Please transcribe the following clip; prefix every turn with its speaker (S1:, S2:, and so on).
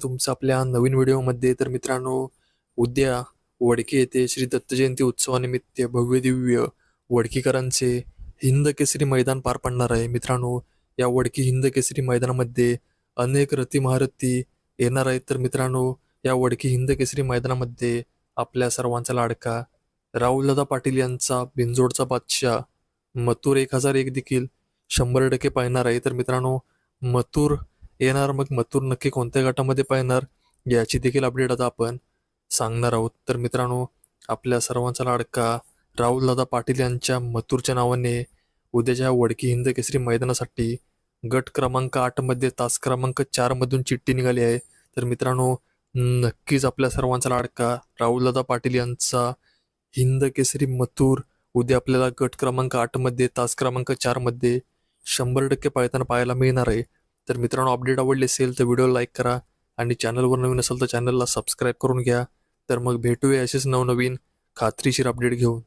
S1: तुमचं आपल्या नवीन व्हिडिओमध्ये. तर मित्रांनो, उद्या वडकी येथे श्री दत्त जयंती उत्सवानिमित्त भव्य दिव्य वडकीकरांचे हिंद केसरी मैदान पार पडणार आहे. मित्रांनो, या वडकी हिंद केसरी मैदानामध्ये अनेक रथी महारथी येणार आहेत. तर मित्रांनो, या वडकी हिंद केसरी मैदानामध्ये आपल्या सर्वांचा लाडका राहुलदादा पाटील यांचा बिनजोडचा बादशाह मथुर 1001 देखील 100% पाहणार आहे. तर मित्रांनो, मथुर येणार, मग मथुर नक्की कोणत्या गटामध्ये पाहणार याची देखील अपडेट आता आपण सांगणार आहोत. तर मित्रांनो, आपल्या सर्वांचा लाडका राहुलदादा पाटील यांच्या मथुरच्या नावाने उद्याच्या वडकी हिंद केसरी मैदानासाठी गट क्रमांक 8 मध्ये तास क्रमांक 4 मधून चिठ्ठी निघाली आहे. तर मित्रांनो, नक्कीच आपल्या सर्वांचा लाडका राहुलदादा पाटील यांचा हिंद केसरी मथुर उद्या आपल्याला गट क्रमांक 8 मध्ये तास क्रमांक 4 मध्ये 100% पाळताना पाहायला मिळणार आहे. तर मित्रांनो, अपडेट आवडली असेल तर व्हिडिओ लाईक करा आणि चॅनलवर नवीन असेल तर चॅनलला सबस्क्राईब करून घ्या. तर मग भेटूया असेच नवनवीन खात्रीशीर अपडेट घेऊन.